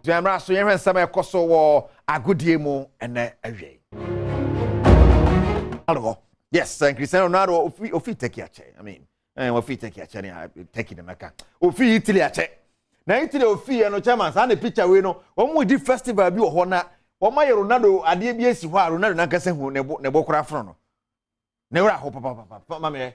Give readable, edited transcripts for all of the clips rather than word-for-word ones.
Jamra so yen nsɛm ekoso wo agodie mu ene awie. Hello. Yes, Cristiano Ronaldo ofi take ya che. I mean, ofi take ya che ni take the meka. Ofi Italy ya che. Na Italy ofi no chairman sa na picture we no. Omo di festival bi wo ho na. Omo ye Ronaldo ade bi esi ho a Ronaldo na kase hu ne bo kora fro no. Ne wura ho papa mama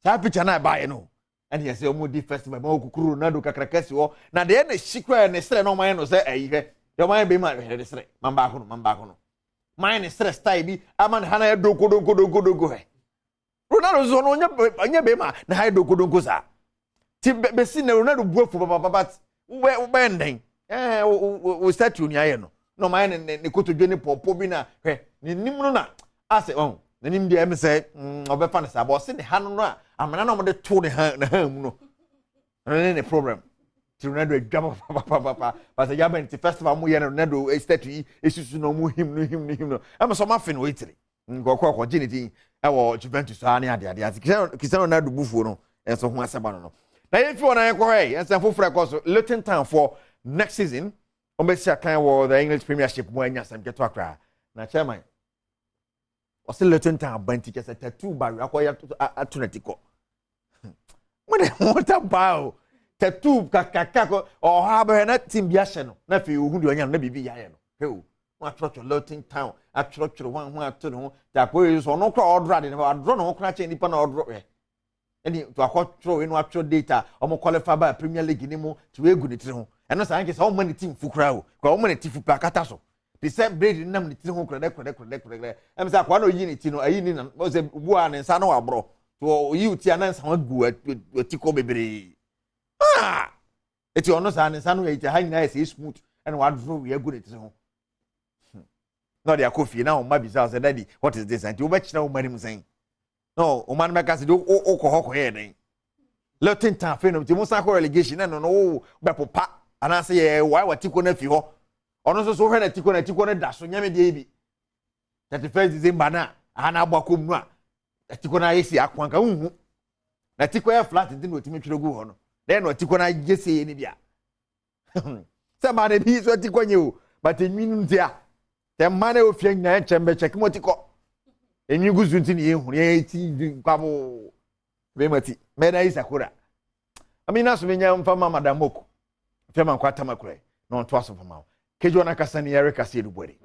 sa picture na ba ye no. And he say omo di festival ma okukuru Ronaldo kakrakasi wo. Na de na shikwa ne sere no man no say ayi he. Yo man be ma he de sere. Man ba ko no. Mine stress tie bi aman hana dogo he Ronaldo zo no nya be ma na ha dogo za ti be si na Ronaldo buafu papa we benden we statue ni aye no mine ne kotodwe ne popo bi na he ni nim no na ase na nim dia em say obefa ne sa bo se ne ha no a amana na mo de to ne ha mu no ne problem Ronaldo adwama papa but ya ben ti festival mu ye Ronaldo statue esusu no mu him no am so ma fe no itiri nkoko ginity e wo Juventus ani ade Cristiano Ronaldo bufuo no enso ho aseba no na ye fi wona ye ko hey enso foforo ko so Luton Town for next season o be sia kan wo the English Premiership mu anya sam keto akra na chairman o se Luton Town banti kese tattoo ba akoya atunatiko mo ta bao tattoo kakako o ha be na team bia hye no na fe ohu de onya na bibi ya ye no he wa trotro Luton Town a trotro wan ho ato no ta ko yi so no kra order de na order no kra che nipa na order he eni to akotro enu atro data o mo qualify by Premier League ni mu to egu ni tire ho eno sa nke sa o mani team fukra o ko o mani team fukra kata so the same blade nam ni tire ho kra de em sa kwa no yi ni ti no ayi ni na o se bua ne nsa no abro to yi uti anansa wa gu atiko bebre eti ono sa ne sanu ye ha nyina ye smooth and wa draw we go it ho no dia coffee na o ma bi say daddy what is this and you be china o mari msen no o man make say o ko hoko ye den Luton Town fe no ti mo sa ko relegation na no be popa ana say ye wa tiko na fi ho ono so hwe na tiko na da so nyame de bi 31st December na ana agbakom nu a tiko na yesi akwanka hu na tiko ya flat din no ti metwere gu ho no then no tiko na gese ni bia se ma na bi so tiko nye o but enwinu ntia te ma na ofia nya chembe check mo tiko enwi guzu nti ni ehuru ye ti kwabo be mati me na isakura amina so menya mfa ma madamoko fia man kwata makure no to aso fama kejo na kasa ni yare Kasee du bwere